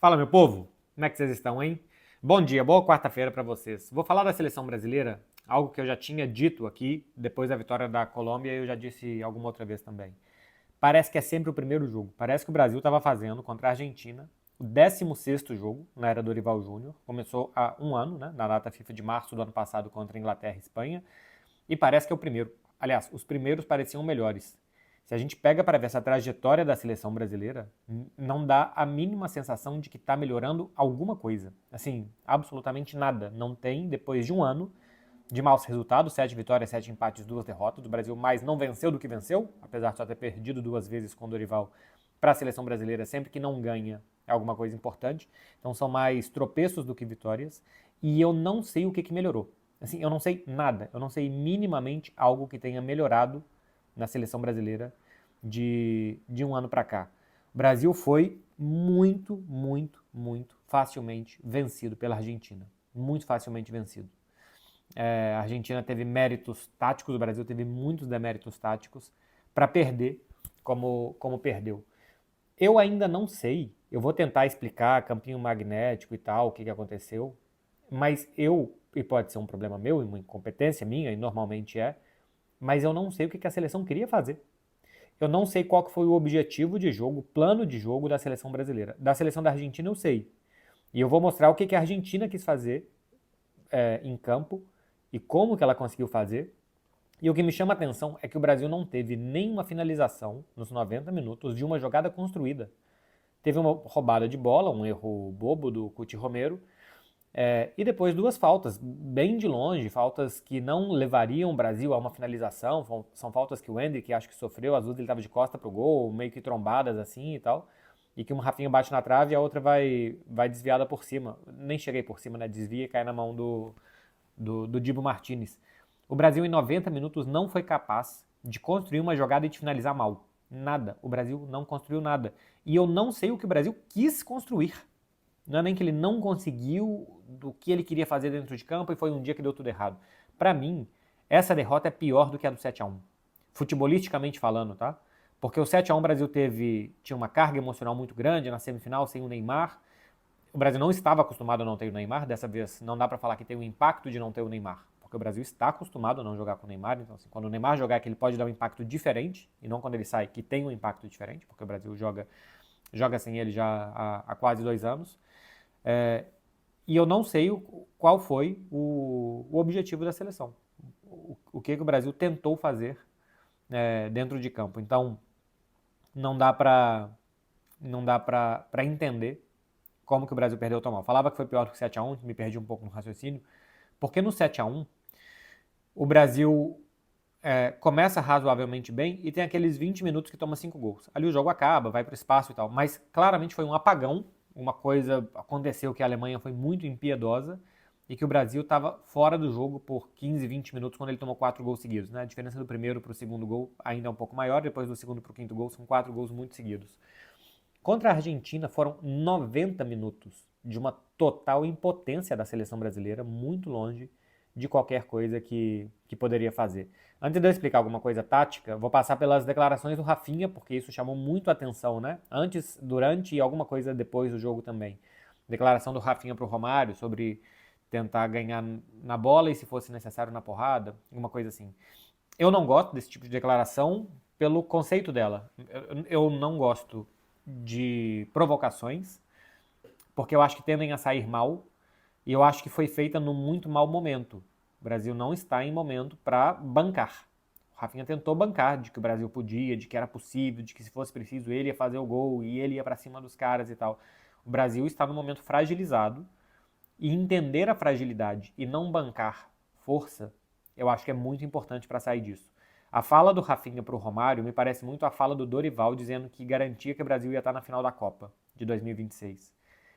Fala, meu povo! Como é que vocês estão, hein? Bom dia, boa quarta-feira para vocês. Vou falar da seleção brasileira, algo que eu já tinha dito aqui depois da vitória da Colômbia e eu já disse alguma outra vez também. Parece que é sempre o primeiro jogo. Parece que o Brasil estava fazendo contra a Argentina o 16º jogo na era Dorival Júnior. Começou há um ano, né, na data FIFA de março do ano passado contra a Inglaterra e Espanha. E parece que é o primeiro. Aliás, os primeiros pareciam melhores. Se a gente pega para ver essa trajetória da seleção brasileira, não dá a mínima sensação de que está melhorando alguma coisa. Assim, absolutamente nada. Não tem, depois de um ano de maus resultados, 7 vitórias, 7 empates, 2 derrotas. O Brasil mais não venceu do que venceu, apesar de só ter perdido 2 vezes com o Dorival para a seleção brasileira. Sempre que não ganha é alguma coisa importante. Então são mais tropeços do que vitórias. E eu não sei o que melhorou. Assim, eu não sei nada. Eu não sei minimamente algo que tenha melhorado na seleção brasileira de um ano para cá. O Brasil foi muito facilmente vencido pela Argentina. Muito facilmente vencido. A Argentina teve méritos táticos, o Brasil teve muitos deméritos táticos para perder como perdeu. Eu ainda não sei, eu vou tentar explicar campinho magnético e tal, o que aconteceu, mas e pode ser um problema meu, uma incompetência minha, e normalmente é, mas eu não sei o que a seleção queria fazer. Eu não sei qual foi o objetivo de jogo, o plano de jogo da seleção brasileira. Da seleção da Argentina eu sei. E eu vou mostrar o que a Argentina quis fazer em campo e como que ela conseguiu fazer. E o que me chama a atenção é que o Brasil não teve nenhuma finalização nos 90 minutos de uma jogada construída. Teve uma roubada de bola, um erro bobo do Cuti Romero, e depois 2 faltas, bem de longe, faltas que não levariam o Brasil a uma finalização, são faltas que o Endrick acho que sofreu, as duas ele estava de costa pro gol, meio que trombadas assim e tal, e que uma Rafinha bate na trave e a outra vai desviada por cima, nem cheguei por cima, né, desvia e cai na mão do Dibu Martinez. O Brasil em 90 minutos não foi capaz de construir uma jogada e de finalizar mal. Nada. O Brasil não construiu nada. E eu não sei o que o Brasil quis construir. Não é nem que ele não conseguiu do que ele queria fazer dentro de campo e foi um dia que deu tudo errado. Para mim, essa derrota é pior do que a do 7-1. Futebolisticamente falando, tá? Porque o 7-1 o Brasil tinha uma carga emocional muito grande na semifinal sem o Neymar. O Brasil não estava acostumado a não ter o Neymar, dessa vez não dá para falar que tem o impacto de não ter o Neymar, porque o Brasil está acostumado a não jogar com o Neymar, então assim, quando o Neymar jogar é que ele pode dar um impacto diferente, e não quando ele sai que tem um impacto diferente, porque o Brasil joga sem ele já há quase 2 anos. E eu não sei qual foi o objetivo da seleção, o que o Brasil tentou fazer dentro de campo. Então, não dá para entender como que o Brasil perdeu tão mal. Falava que foi pior do que 7-1, me perdi um pouco no raciocínio, porque no 7-1 o Brasil começa razoavelmente bem e tem aqueles 20 minutos que toma 5 gols. Ali o jogo acaba, vai para o espaço e tal, mas claramente foi um apagão, uma coisa aconteceu que a Alemanha foi muito impiedosa e que o Brasil estava fora do jogo por 15, 20 minutos quando ele tomou 4 gols seguidos. Né? A diferença do primeiro para o segundo gol ainda é um pouco maior, depois do segundo para o quinto gol são 4 gols muito seguidos. Contra a Argentina foram 90 minutos de uma total impotência da seleção brasileira, muito longe de qualquer coisa que poderia fazer. Antes de eu explicar alguma coisa tática, vou passar pelas declarações do Rafinha, porque isso chamou muito a atenção, né? Antes, durante e alguma coisa depois do jogo também. Declaração do Rafinha para o Romário sobre tentar ganhar na bola e se fosse necessário na porrada, alguma coisa assim. Eu não gosto desse tipo de declaração pelo conceito dela. Eu não gosto de provocações, porque eu acho que tendem a sair mal, e eu acho que foi feita num muito mau momento. O Brasil não está em momento para bancar. O Rafinha tentou bancar de que o Brasil podia, de que era possível, de que se fosse preciso ele ia fazer o gol e ele ia para cima dos caras e tal. O Brasil está num momento fragilizado e entender a fragilidade e não bancar força, eu acho que é muito importante para sair disso. A fala do Rafinha para o Romário me parece muito a fala do Dorival dizendo que garantia que o Brasil ia estar na final da Copa de 2026.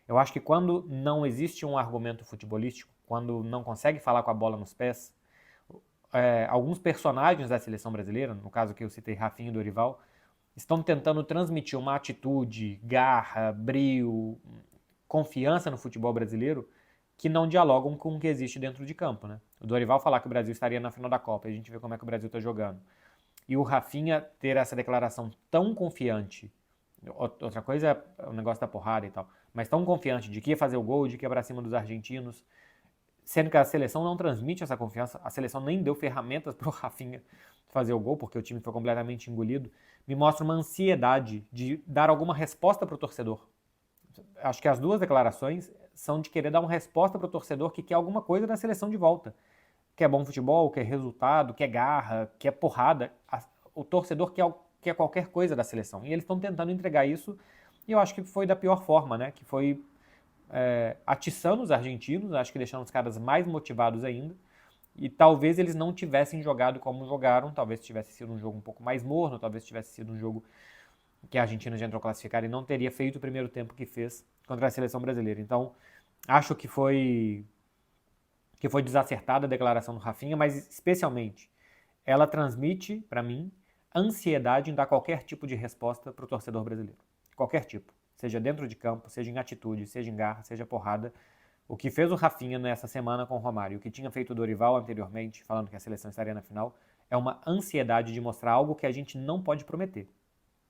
Eu acho que quando não existe um argumento futebolístico, quando não consegue falar com a bola nos pés, alguns personagens da seleção brasileira, no caso que eu citei Rafinha e Dorival, estão tentando transmitir uma atitude, garra, brio, confiança no futebol brasileiro que não dialogam com o que existe dentro de campo, né? O Dorival falar que o Brasil estaria na final da Copa, e a gente vê como é que o Brasil está jogando. E o Rafinha ter essa declaração tão confiante Outra coisa é o negócio da porrada e tal. Mas tão confiante de que ia fazer o gol, de que ia pra cima dos argentinos, sendo que a seleção não transmite essa confiança, a seleção nem deu ferramentas pro Rafinha fazer o gol, porque o time foi completamente engolido, me mostra uma ansiedade de dar alguma resposta pro torcedor. Acho que as duas declarações são de querer dar uma resposta pro torcedor que quer alguma coisa da seleção de volta. Quer bom futebol, quer resultado, quer garra, quer porrada. O torcedor quer qualquer coisa da seleção. E eles estão tentando entregar isso, e eu acho que foi da pior forma, né? Que foi atiçando os argentinos, acho que deixando os caras mais motivados ainda. E talvez eles não tivessem jogado como jogaram, talvez tivesse sido um jogo um pouco mais morno, talvez tivesse sido um jogo que a Argentina já entrou classificada e não teria feito o primeiro tempo que fez contra a seleção brasileira. Então, acho que foi desacertada a declaração do Rafinha, mas especialmente ela transmite, para mim, ansiedade em dar qualquer tipo de resposta para o torcedor brasileiro. Qualquer tipo. Seja dentro de campo, seja em atitude, seja em garra, seja porrada. O que fez o Rafinha nessa semana com o Romário, o que tinha feito o Dorival anteriormente, falando que a seleção estaria na final, é uma ansiedade de mostrar algo que a gente não pode prometer.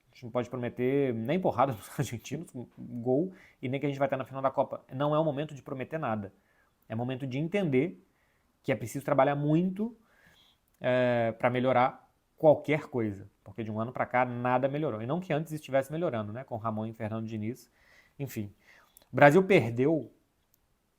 A gente não pode prometer nem porrada dos argentinos, gol, e nem que a gente vai estar na final da Copa. Não é o momento de prometer nada. É momento de entender que é preciso trabalhar muito para melhorar qualquer coisa. Porque de um ano para cá nada melhorou. E não que antes estivesse melhorando, né? Com Ramon e Fernando Diniz. Enfim. O Brasil perdeu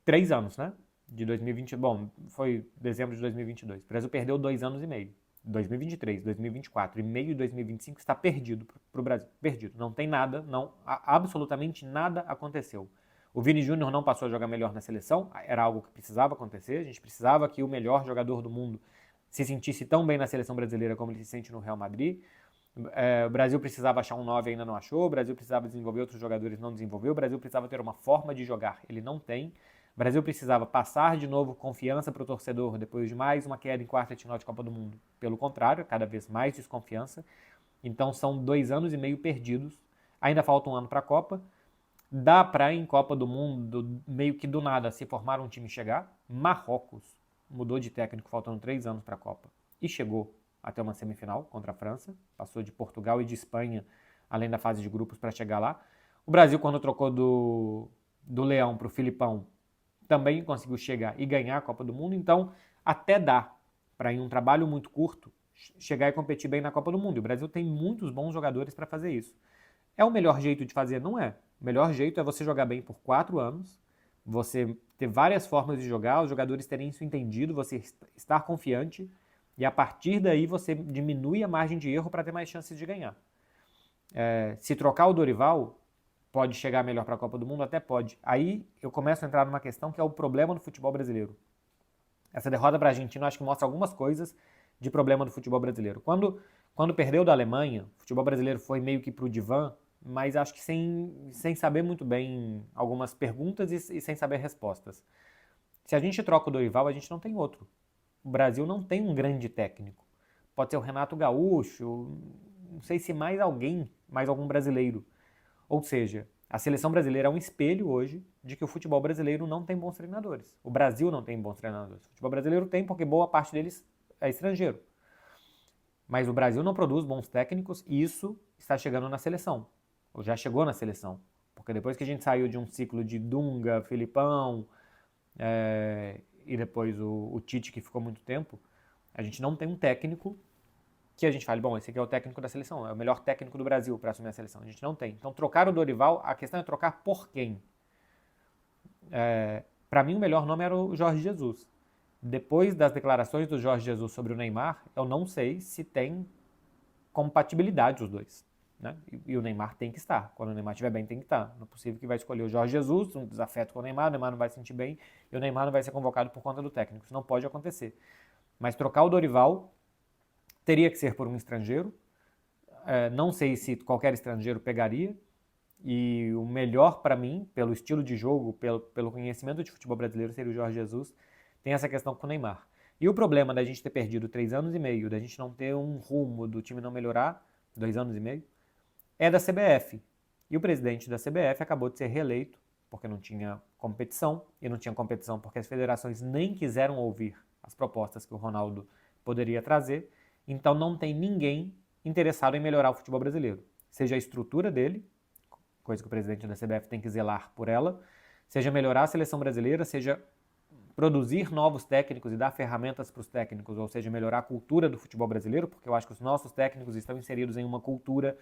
3 anos, né? De 2020. Bom, foi dezembro de 2022. O Brasil perdeu 2 anos e meio. 2023, 2024 e meio de 2025 está perdido para o Brasil. Perdido. Não tem nada, não, absolutamente nada aconteceu. O Vini Júnior não passou a jogar melhor na seleção, era algo que precisava acontecer. A gente precisava que o melhor jogador do mundo se sentisse tão bem na seleção brasileira como ele se sente no Real Madrid. O Brasil precisava achar um 9 e ainda não achou. O Brasil precisava desenvolver outros jogadores, não desenvolveu. O Brasil precisava ter uma forma de jogar, ele não tem. O Brasil precisava passar de novo confiança para o torcedor depois de mais uma queda em quarta de final de Copa do Mundo. Pelo contrário, cada vez mais desconfiança. Então são 2 anos e meio perdidos. Ainda falta um ano para a Copa. Dá para, em Copa do Mundo, meio que do nada, se formar um time e chegar. Marrocos mudou de técnico faltando 3 anos para a Copa e chegou até uma semifinal contra a França. Passou de Portugal e de Espanha, além da fase de grupos, para chegar lá. O Brasil, quando trocou do Leão para o Filipão, também conseguiu chegar e ganhar a Copa do Mundo. Então, até dá para, em um trabalho muito curto, chegar e competir bem na Copa do Mundo. E o Brasil tem muitos bons jogadores para fazer isso. É o melhor jeito de fazer? Não é. O melhor jeito é você jogar bem por 4 anos, você ter várias formas de jogar, os jogadores terem isso entendido, você estar confiante, e a partir daí você diminui a margem de erro para ter mais chances de ganhar. Se trocar o Dorival, pode chegar melhor para a Copa do Mundo? Até pode. Aí eu começo a entrar numa questão que é o problema do futebol brasileiro. Essa derrota para a Argentina acho que mostra algumas coisas de problema do futebol brasileiro. Quando perdeu da Alemanha, o futebol brasileiro foi meio que pro divã, mas acho que sem saber muito bem algumas perguntas e sem saber respostas. Se a gente troca o Dorival, a gente não tem outro. O Brasil não tem um grande técnico. Pode ser o Renato Gaúcho, não sei se mais alguém, mais algum brasileiro. Ou seja, a seleção brasileira é um espelho hoje de que o futebol brasileiro não tem bons treinadores. O Brasil não tem bons treinadores. O futebol brasileiro tem porque boa parte deles é estrangeiro. Mas o Brasil não produz bons técnicos e isso está chegando na seleção. Ou já chegou na seleção. Porque depois que a gente saiu de um ciclo de Dunga, Filipão e depois o Tite, que ficou muito tempo, a gente não tem um técnico que a gente fale, bom, esse aqui é o técnico da seleção, é o melhor técnico do Brasil para assumir a seleção. A gente não tem. Então, trocar o Dorival, a questão é trocar por quem? Para mim, o melhor nome era o Jorge Jesus. Depois das declarações do Jorge Jesus sobre o Neymar, eu não sei se tem compatibilidade os dois. Né? E o Neymar tem que estar. Quando o Neymar estiver bem, tem que estar. Não é possível que vai escolher o Jorge Jesus, um desafeto com o Neymar não vai se sentir bem, e o Neymar não vai ser convocado por conta do técnico. Isso não pode acontecer. Mas trocar o Dorival teria que ser por um estrangeiro. Não sei se qualquer estrangeiro pegaria. E o melhor para mim, pelo estilo de jogo, pelo conhecimento de futebol brasileiro, seria o Jorge Jesus. Tem essa questão com o Neymar. E o problema da gente ter perdido 3 anos e meio, da gente não ter um rumo, do time não melhorar, 2 anos e meio, é da CBF. E o presidente da CBF acabou de ser reeleito, porque não tinha competição, e não tinha competição porque as federações nem quiseram ouvir as propostas que o Ronaldo poderia trazer. Então não tem ninguém interessado em melhorar o futebol brasileiro. Seja a estrutura dele, coisa que o presidente da CBF tem que zelar por ela, seja melhorar a seleção brasileira, seja produzir novos técnicos e dar ferramentas para os técnicos, ou seja, melhorar a cultura do futebol brasileiro, porque eu acho que os nossos técnicos estão inseridos em uma cultura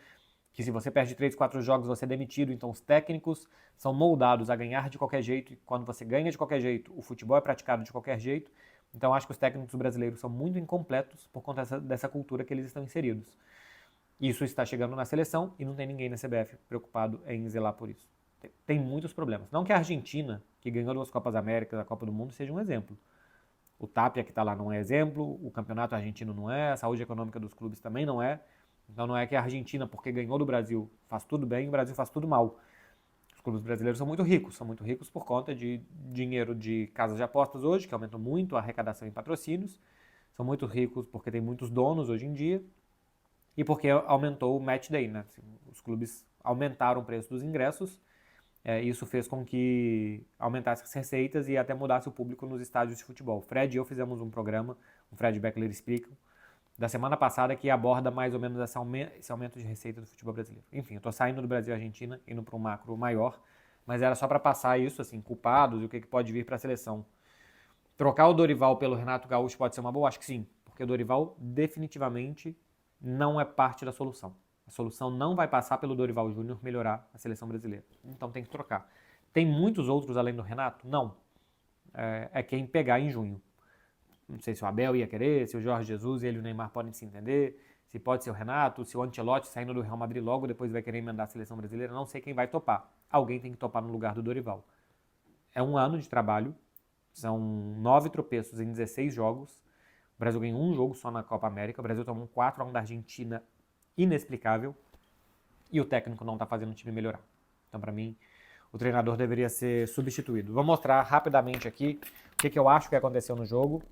que se você perde 3, 4 jogos, você é demitido, então os técnicos são moldados a ganhar de qualquer jeito, e quando você ganha de qualquer jeito, o futebol é praticado de qualquer jeito, então acho que os técnicos brasileiros são muito incompletos por conta dessa cultura que eles estão inseridos. Isso está chegando na seleção e não tem ninguém na CBF preocupado em zelar por isso. Tem muitos problemas. Não que a Argentina, que ganhou 2 Copas Américas, a Copa do Mundo, seja um exemplo. O Tapia, que está lá, não é exemplo, o campeonato argentino não é, a saúde econômica dos clubes também não é. Então não é que a Argentina, porque ganhou do Brasil, faz tudo bem e o Brasil faz tudo mal. Os clubes brasileiros são muito ricos por conta de dinheiro de casas de apostas hoje, que aumentam muito a arrecadação em patrocínios. São muito ricos porque tem muitos donos hoje em dia e porque aumentou o match day, né? Assim, os clubes aumentaram o preço dos ingressos. Isso fez com que aumentasse as receitas e até mudasse o público nos estádios de futebol. O Fred e eu fizemos um programa, o Fred Beckler Explica, da semana passada que aborda mais ou menos esse aumento de receita do futebol brasileiro. Enfim, eu estou saindo do Brasil e Argentina, indo para um macro maior, mas era só para passar isso, assim, culpados e o que pode vir para a seleção. Trocar o Dorival pelo Renato Gaúcho pode ser uma boa? Acho que sim, porque o Dorival definitivamente não é parte da solução. A solução não vai passar pelo Dorival Júnior melhorar a seleção brasileira. Então tem que trocar. Tem muitos outros além do Renato? Não. É quem pegar em junho. Não sei se o Abel ia querer, se o Jorge Jesus e ele e o Neymar podem se entender, se pode ser o Renato, se o Ancelotti saindo do Real Madrid logo depois vai querer emendar a seleção brasileira. Não sei quem vai topar. Alguém tem que topar no lugar do Dorival. É um ano de trabalho, são 9 tropeços em 16 jogos. O Brasil ganhou um jogo só na Copa América, o Brasil tomou um 4-1 da Argentina inexplicável e o técnico não está fazendo o time melhorar. Então, para mim, o treinador deveria ser substituído. Vou mostrar rapidamente aqui o que eu acho que aconteceu no jogo.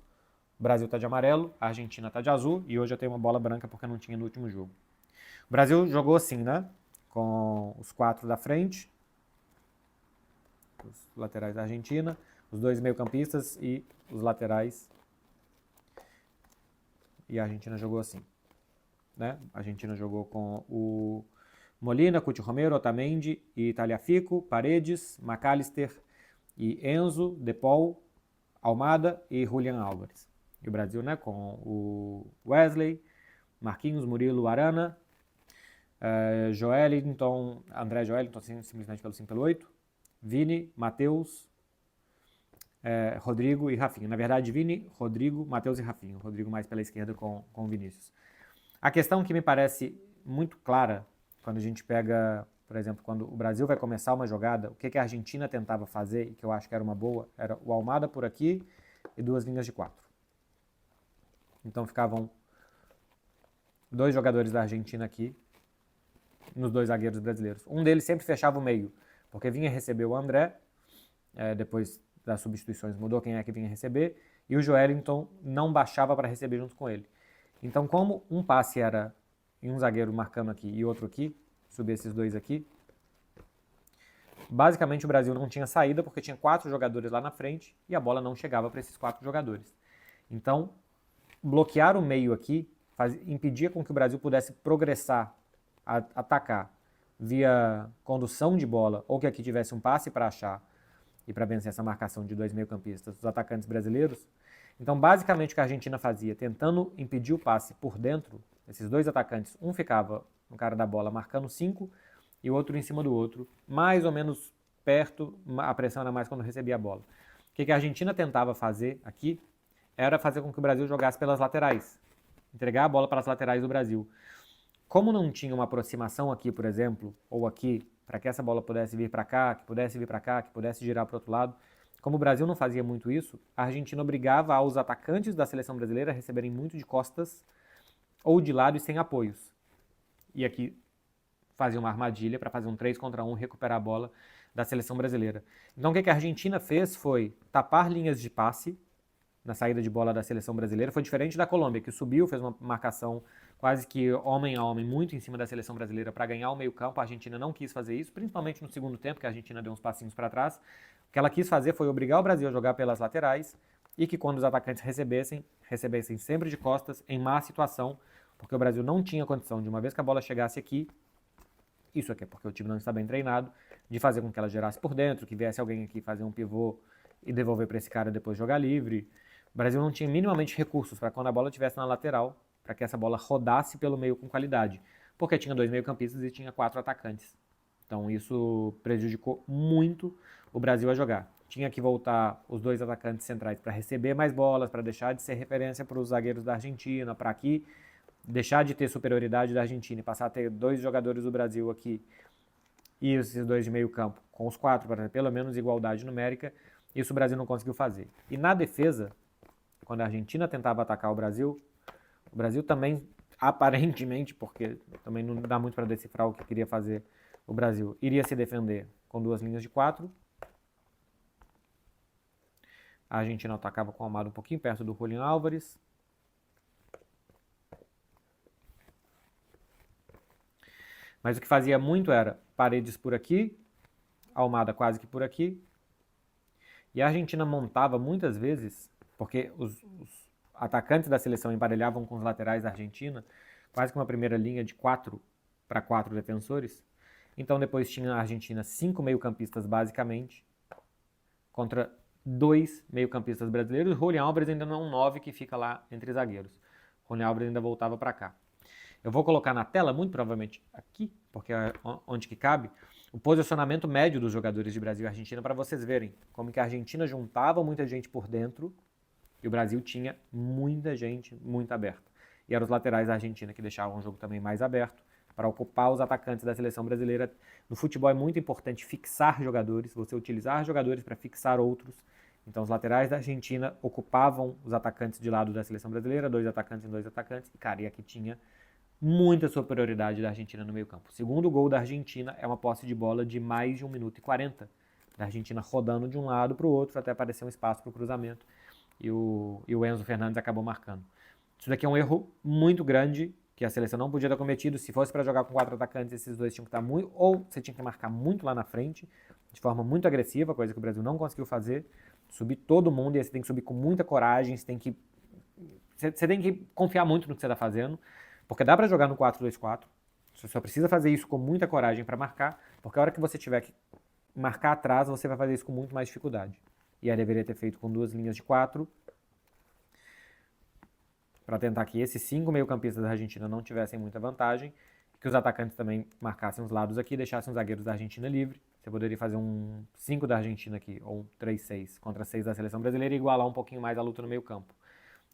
O Brasil está de amarelo, a Argentina está de azul e hoje eu tenho uma bola branca porque não tinha no último jogo. O Brasil jogou assim, né? Com os 4 da frente, os laterais da Argentina, os 2 meio-campistas e os laterais. E a Argentina jogou assim. Né? A Argentina jogou com o Molina, Cuti Romero, Otamendi e Tagliafico, Paredes, McAllister e Enzo, De Paul, Almada e Julián Álvares. E o Brasil, né, com o Wesley, Marquinhos, Murilo, Arana, Joelinton, André Joelinton, simplesmente pelo 5 pelo 8, Vini, Matheus, Rodrigo e Rafinha. Na verdade, Vini, Rodrigo, Matheus e Rafinha. Rodrigo mais pela esquerda com o Vinícius. A questão que me parece muito clara, quando a gente pega, por exemplo, quando o Brasil vai começar uma jogada, o que a Argentina tentava fazer, e que eu acho que era uma boa, era o Almada por aqui e 2 linhas de 4. Então ficavam 2 jogadores da Argentina aqui, nos 2 zagueiros brasileiros. Um deles sempre fechava o meio, porque vinha receber o André, depois das substituições mudou quem é que vinha receber, e o Joelinton não baixava para receber junto com ele. Então, como um passe era em um zagueiro marcando aqui e outro aqui, subir esses 2 aqui, basicamente o Brasil não tinha saída porque tinha 4 jogadores lá na frente e a bola não chegava para esses 4 jogadores. Então, bloquear o meio aqui impedia com que o Brasil pudesse progressar, atacar via condução de bola ou que aqui tivesse um passe para achar e para vencer essa marcação de 2 meio-campistas, os atacantes brasileiros. Então, basicamente, o que a Argentina fazia, tentando impedir o passe por dentro, esses 2 atacantes, um ficava no cara da bola marcando 5 e o outro em cima do outro, mais ou menos perto, a pressão era mais quando recebia a bola. O que a Argentina tentava fazer aqui era fazer com que o Brasil jogasse pelas laterais, entregar a bola para as laterais do Brasil. Como não tinha uma aproximação aqui, por exemplo, ou aqui, para que essa bola pudesse vir para cá, que pudesse vir para cá, que pudesse girar para o outro lado, como o Brasil não fazia muito isso, a Argentina obrigava os atacantes da seleção brasileira a receberem muito de costas ou de lado e sem apoios. E aqui fazia uma armadilha para fazer um 3 contra 1, recuperar a bola da seleção brasileira. Então o que a Argentina fez foi tapar linhas de passe na saída de bola da seleção brasileira. Foi diferente da Colômbia, que subiu, fez uma marcação quase que homem a homem, muito em cima da seleção brasileira para ganhar o meio-campo. A Argentina não quis fazer isso, principalmente no segundo tempo, que a Argentina deu uns passinhos para trás. O que ela quis fazer foi obrigar o Brasil a jogar pelas laterais e que quando os atacantes recebessem sempre de costas, em má situação, porque o Brasil não tinha condição de, uma vez que a bola chegasse aqui, Isso aqui é porque o time não está bem treinado, de fazer com que ela gerasse por dentro, que viesse alguém aqui fazer um pivô e devolver para esse cara depois jogar livre. O Brasil não tinha minimamente recursos para quando a bola estivesse na lateral, para que essa bola rodasse pelo meio com qualidade, porque tinha 2 meio-campistas e tinha 4 atacantes. Então isso prejudicou muito o Brasil a jogar. Tinha que voltar os 2 atacantes centrais para receber mais bolas, para deixar de ser referência para os zagueiros da Argentina, para aqui deixar de ter superioridade da Argentina e passar a ter 2 jogadores do Brasil aqui e esses 2 de meio campo, com os 4 para pelo menos igualdade numérica. Isso o Brasil não conseguiu fazer. E na defesa, quando a Argentina tentava atacar o Brasil também, aparentemente, porque também não dá muito para decifrar o que queria fazer o Brasil, iria se defender com 2 linhas de 4. A Argentina atacava com o Almada um pouquinho perto do Julián Álvares. Mas o que fazia muito era Paredes por aqui, Almada quase que por aqui. E a Argentina montava muitas vezes, porque os atacantes da seleção emparelhavam com os laterais da Argentina, quase que uma primeira linha de 4 para 4 defensores. Então depois tinha a Argentina 5 meio-campistas basicamente, contra 2 meio-campistas brasileiros. Julián Álvares ainda não é um 9 que fica lá entre zagueiros. Julián Álvares ainda voltava para cá. Eu vou colocar na tela, muito provavelmente aqui, porque é onde que cabe, o posicionamento médio dos jogadores de Brasil e Argentina para vocês verem como que a Argentina juntava muita gente por dentro e o Brasil tinha muita gente muito aberta. E eram os laterais da Argentina que deixavam o jogo também mais aberto para ocupar os atacantes da seleção brasileira. No futebol é muito importante fixar jogadores, você utilizar jogadores para fixar outros. Então os laterais da Argentina ocupavam os atacantes de lado da seleção brasileira, 2 atacantes em 2 atacantes, e cara, e aqui tinha muita superioridade da Argentina no meio campo. O segundo gol da Argentina é uma posse de bola de mais de 1 minuto e 40, da Argentina rodando de um lado para o outro até aparecer um espaço para o cruzamento, e o Enzo Fernandes acabou marcando. Isso daqui é um erro muito grande que a seleção não podia ter cometido. Se fosse para jogar com 4 atacantes, esses 2 tinham que estar muito, ou você tinha que marcar muito lá na frente, de forma muito agressiva, coisa que o Brasil não conseguiu fazer, subir todo mundo, e aí você tem que subir com muita coragem, você tem que confiar muito no que você está fazendo, porque dá para jogar no 4-2-4, você só precisa fazer isso com muita coragem para marcar, porque a hora que você tiver que marcar atrás, você vai fazer isso com muito mais dificuldade. E aí deveria ter feito com 2 linhas de 4, para tentar que esses 5 meio-campistas da Argentina não tivessem muita vantagem, que os atacantes também marcassem os lados aqui, deixassem os zagueiros da Argentina livre. Você poderia fazer um 5 da Argentina aqui, ou um 3-6 contra 6 da seleção brasileira e igualar um pouquinho mais a luta no meio-campo.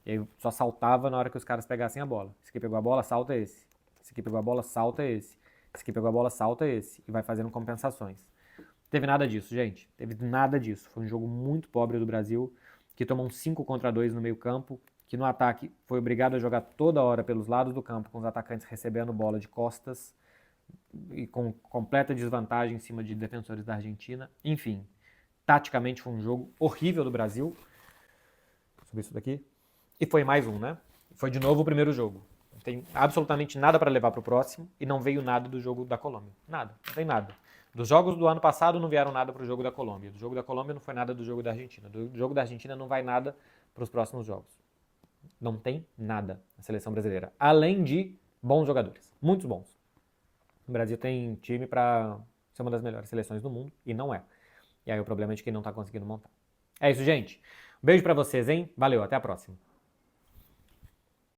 E aí só saltava na hora que os caras pegassem a bola. Esse aqui pegou a bola, salta esse. Esse aqui pegou a bola, salta esse. Esse aqui pegou a bola, salta esse. E vai fazendo compensações. Teve nada disso, gente. Teve nada disso. Foi um jogo muito pobre do Brasil, que tomou um 5-2 no meio-campo, que no ataque foi obrigado a jogar toda hora pelos lados do campo, com os atacantes recebendo bola de costas e com completa desvantagem em cima de defensores da Argentina. Enfim, taticamente foi um jogo horrível do Brasil. Vou subir isso daqui. E foi mais um, né? Foi de novo o primeiro jogo. Não tem absolutamente nada para levar para o próximo e não veio nada do jogo da Colômbia. Nada, não tem nada. Dos jogos do ano passado não vieram nada para o jogo da Colômbia. Do jogo da Colômbia não foi nada do jogo da Argentina. Do jogo da Argentina não vai nada para os próximos jogos. Não tem nada na seleção brasileira. Além de bons jogadores. Muitos bons. O Brasil tem time para ser uma das melhores seleções do mundo e não é. E aí o problema é de quem não está conseguindo montar. É isso, gente. Um beijo para vocês, hein? Valeu, até a próxima.